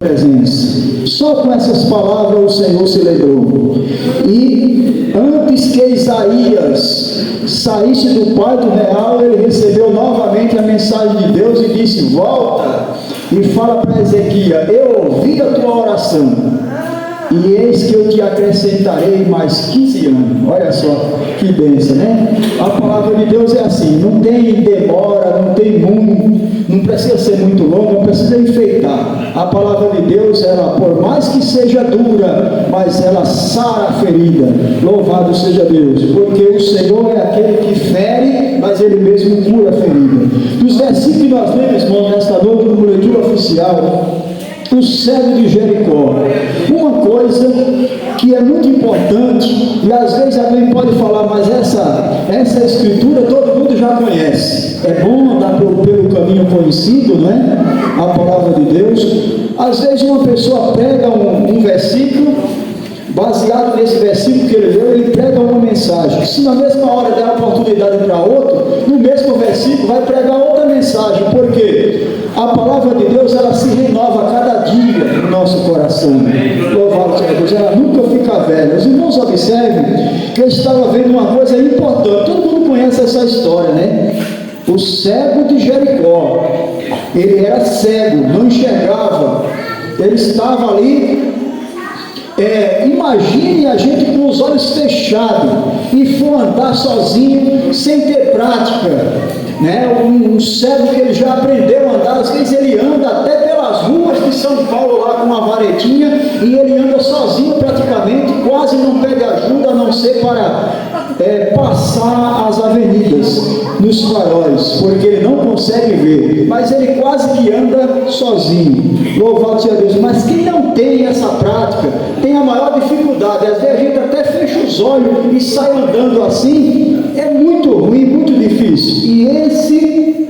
presença. Só com essas palavras o Senhor se lembrou. E antes que Isaías saísse do Pátio Real, ele recebeu novamente a mensagem de Deus e disse: volta e fala para Ezequias: eu ouvi a tua oração, e eis que eu te acrescentarei mais 15 anos. Olha só que bênção, né? A palavra de Deus é assim, não tem demora, não tem não precisa ser muito longa, não precisa enfeitar. A palavra de Deus, ela, por mais que seja dura, mas ela sara a ferida. Louvado seja Deus, porque o Senhor é aquele que fere, mas Ele mesmo cura a ferida. Dos versículos que nós lemos, irmão, nesta noite, no leitura oficial, o cego de Jericó. Uma coisa que é muito importante, e às vezes alguém pode falar, mas essa escritura todo mundo já conhece. É bom andar pelo caminho conhecido, não é? A palavra de Deus. Às vezes uma pessoa prega um versículo, baseado nesse versículo que ele leu, ele prega uma mensagem. Se na mesma hora der a oportunidade para outro, no mesmo versículo vai pregar outra mensagem. Por quê? A palavra de Deus, ela se renova a cada dia no nosso coração. Louvado seja Deus, ela nunca fica velha. Os irmãos observem que eu estava vendo uma coisa importante. Todo mundo conhece essa história, né? O cego de Jericó. Ele era cego, não enxergava. Ele estava ali. Imagine a gente com os olhos fechados e for andar sozinho sem ter prática, né? Um cego que ele já aprendeu a andar, às vezes ele anda até pelas ruas de São Paulo lá com uma varetinha, e ele anda sozinho praticamente, quase não pede ajuda a não ser para passar as avenidas nos faróis, porque ele não consegue ver, mas ele quase que anda sozinho. Louvado seja Deus. Mas quem não tem essa prática tem a maior dificuldade. Às vezes a gente até fecha os olhos e sai andando assim, é muito ruim, muito difícil. E esse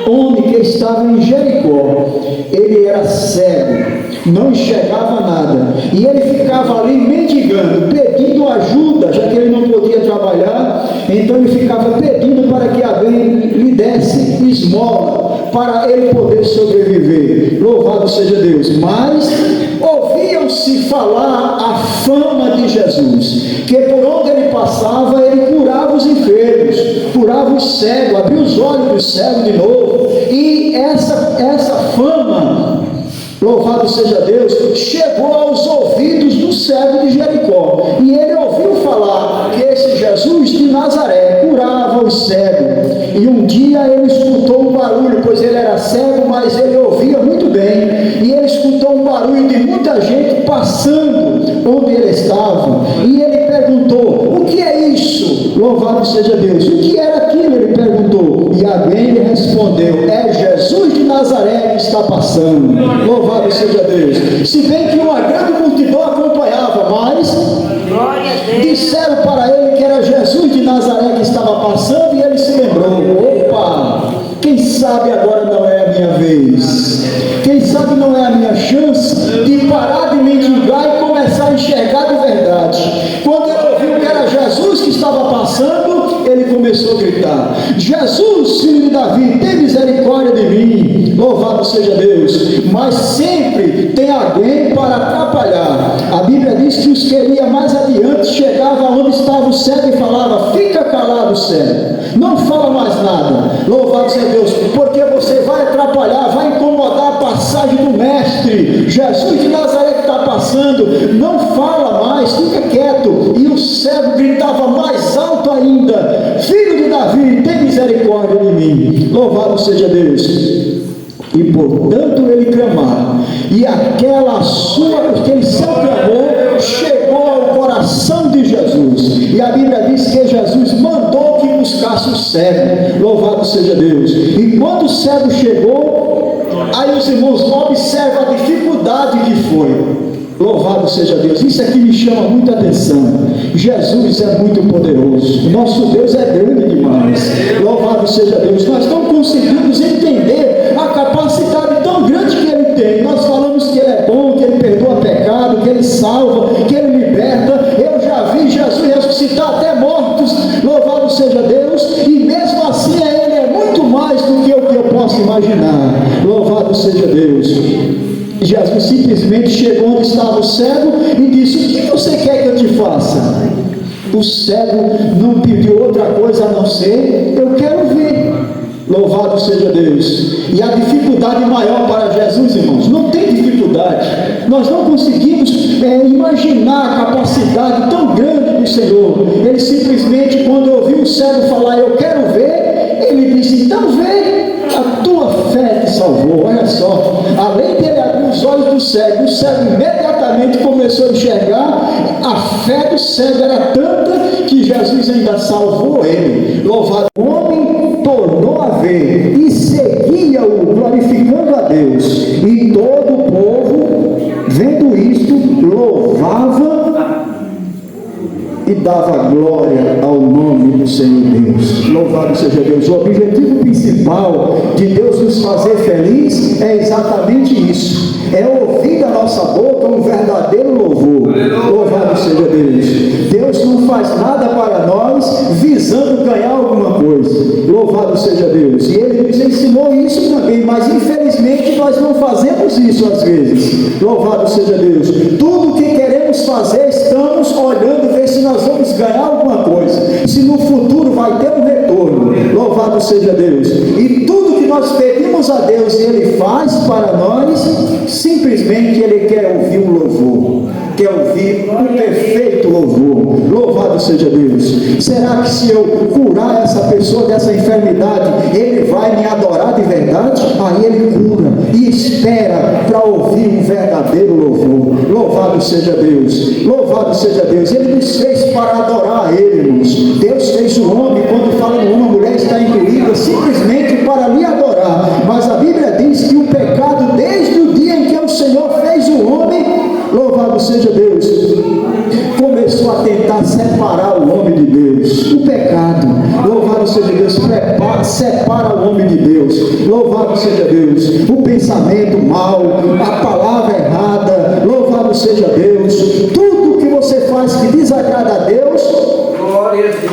homem que estava em Jericó, ele era cego, não enxergava nada, e ele ficava ali mendigando, pedindo ajuda, já que ele não podia trabalhar. Então ele ficava pedindo para que alguém lhe desse esmola para ele poder sobreviver. Louvado seja Deus. Mas ouviam-se falar a fama de Jesus, que por onde ele passava, ele curava os enfermos, curava os cegos, abria os olhos dos cegos de novo. E essa fama, louvado seja Deus, chegou aos ouvidos do cego de Jericó, e ele ouviu falar que esse Jesus de Nazaré curava os cegos. E um dia ele escutou um barulho, pois ele era cego, mas ele ouvia muito bem, e ele escutou um barulho de muita gente passando onde ele estava, e ele perguntou: o que é isso? Louvado seja Deus. O que era aquilo? Ele perguntou, e alguém lhe respondeu: é Jesus de Nazaré que está passando. Louvado seja Deus. Se bem que uma grande multidão acompanhava, mas disseram para ele que era Jesus de Nazaré que estava passando, e ele se lembrou: opa, quem sabe agora não é a minha vez, quem sabe não é a minha chance de parar de mendigar e começar a enxergar de verdade. Quando ele ouviu que era Jesus que estava passando, ele começou a gritar: Jesus, filho de Davi, tem misericórdia de mim. Louvado seja Deus. Mas sempre tem alguém para atrapalhar. A Bíblia diz que os que ia mais adiante chegava onde estava o cego e falava: fica calado, cego, não fala mais nada. Louvado seja Deus, porque você vai atrapalhar, vai incomodar a passagem do mestre. Jesus de Nazaré que está passando, não fala mais, fica quieto. E o cego gritava mais alto ainda: filho de Davi, tem misericórdia de mim. Louvado seja Deus. E portanto ele clamava, e aquele seu clamor chegou ao coração de Jesus, e a Bíblia diz que Jesus mandou que buscasse o cego. Louvado seja Deus. E quando o cego chegou, aí os irmãos observam a dificuldade que foi. Louvado seja Deus. Isso aqui me chama muita atenção. Jesus é muito poderoso, nosso Deus é grande demais. Louvado seja Deus. Nós não conseguimos entender a capacidade tão grande que Ele tem. Nós falamos que Ele é bom, que Ele perdoa pecado, que Ele salva, que Ele liberta. Eu já vi Jesus ressuscitar até mortos. Louvado seja Deus. E mesmo assim Ele é muito mais do que o que eu posso imaginar. Louvado seja Deus. Jesus simplesmente chegou onde estava o cego e disse: o que você quer que eu te faça? O cego não pediu outra coisa a não ser: eu quero ver. Louvado seja Deus. E a dificuldade maior para Jesus, irmãos, não tem dificuldade. Nós não conseguimos imaginar a capacidade tão grande do Senhor. Ele simplesmente, quando ouviu o cego falar: eu quero ver, ele disse: então vê, a tua fé te salvou. Olha só, além dele abrir os olhos do cego, o cego imediatamente começou a enxergar. A fé do cego era tanta que Jesus ainda salvou ele. Louvado. O homem tornou a ver e seguia-o, glorificando a Deus. E todo o povo, vendo isto, louvava e dava glória ao nome do Senhor Deus. Louvado seja Deus. O objetivo principal de Deus nos fazer feliz é exatamente isso: é ouvir da nossa boca um verdadeiro louvor. Louvado seja Deus. Deus não faz nada para nós visando ganhar alguma coisa. Louvado seja Deus. E Ele nos ensinou isso também, mas infelizmente nós não fazemos isso às vezes. Louvado seja Deus. Tudo que queremos fazer, estamos olhando ver se nós vamos ganhar alguma coisa, se no futuro vai ter um retorno. Louvado seja Deus. E tudo que nós pedimos a Deus e Ele faz para nós, simplesmente Ele quer ouvir um louvor, quer ouvir um perfeito louvor. Louvado seja Deus. Será que se eu curar essa pessoa dessa enfermidade, Ele vai me adorar de verdade? Aí Ele cura e espera para ouvir um verdadeiro louvor. Louvado seja Deus. Louvado seja Deus. Ele nos fez para adorar a Ele, irmãos. Deus fez o homem, quando fala em uma mulher está incluída, simplesmente para lhe adorar. Mas a Bíblia diz que o pecado, desde o dia em que o Senhor fez o homem, louvado seja Deus, começou a tentar separar o homem de Deus. O pecado, louvado seja Deus, separa o homem de Deus. Louvado seja Deus. O pensamento mau, a palavra errada, louvado seja Deus. Tudo que você faz que desagrada a Deus,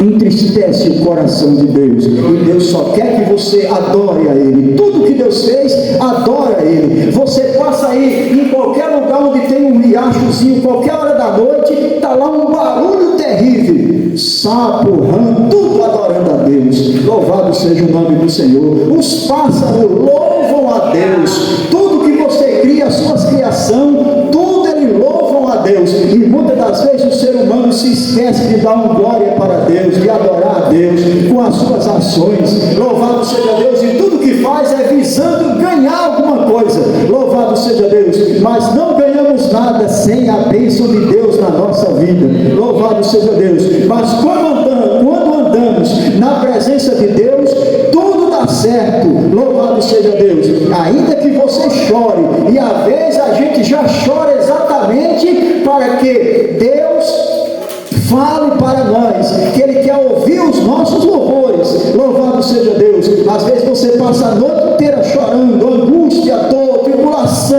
entristece o coração de Deus. E Deus só quer que você adore a Ele. Tudo que Deus fez, adora a Ele. Você passa aí em qualquer lugar onde tem um riachozinho, qualquer hora da noite, está lá um barulho terrível, sapo, rã, tudo adorando a Deus. Louvado seja o nome do Senhor. Os pássaros louvam a Deus. Tudo que você cria, as suas criações, tudo eles louvam a Deus. E muitas das vezes o ser humano se esquece de dar uma glória para Deus, de adorar a Deus com as suas ações. Louvado seja Deus. E tudo que faz é visando ganhar alguma coisa. Louvado seja Deus. Mas não ganhamos nada sem a bênção de Deus na nossa vida. Louvado seja Deus. Mas quando andamos na presença de Deus, tudo dá certo. Louvado seja Deus. Ainda que você chore, e às vezes a gente já chora exatamente para que Deus fale para nós, que Ele quer ouvir os nossos louvores. Louvado seja Deus. Às vezes você passa a noite inteira chorando, angústia, dor, tribulação.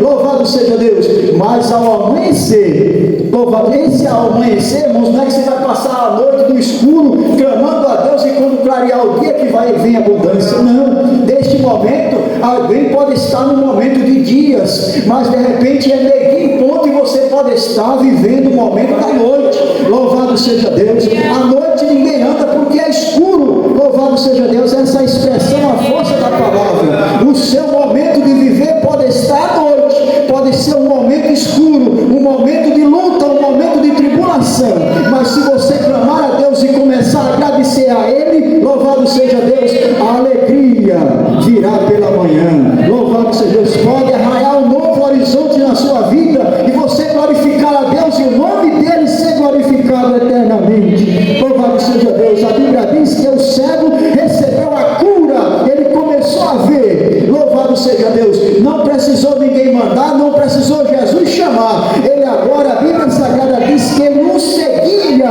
Louvado seja Deus. Mas ao amanhecer, esse ao amanhecer, irmãos, não é que você vai passar a noite no escuro clamando a Deus e quando clarear o dia que vai vir abundância. Não. Neste momento, alguém pode estar num momento de dias, mas de repente é meio em ponto e você pode estar vivendo o momento da noite. Louvado seja Deus. À noite ninguém anda porque é escuro. Louvado seja Deus. Essa expressão, a força da palavra. O seu momento de viver pode estar à noite, pode ser um momento escuro, um momento de luta, um momento de tribulação. Mas se você clamar a Deus e começar a agradecer a Ele, louvado seja Deus, a alegria virá pela manhã. Louvado seja Deus. Pode arraiar um novo horizonte na sua vida e você glorificar a Deus e o nome dele ser glorificado eternamente. Louvado seja Deus. A Bíblia diz que o cego recebeu a cura, ele começou a ver. Louvado seja Deus. Não precisou ninguém mandar, não precisou Jesus chamar. Ele agora, a Bíblia Sagrada diz que ele o seguia,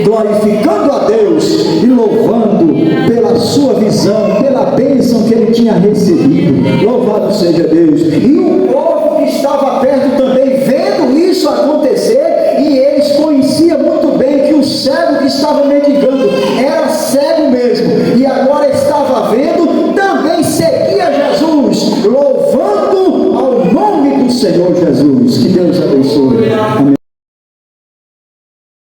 glorificando a Deus e louvando pela sua visão, pela bênção que ele tinha recebido. Louvado seja Deus. E o povo que estava perto também, vendo isso acontecer, e eles conheciam muito bem que o cego que estava mendigando era cego mesmo, e agora estava vendo, também seguia Jesus, louvando ao nome Senhor Jesus. Que Deus abençoe. Amém.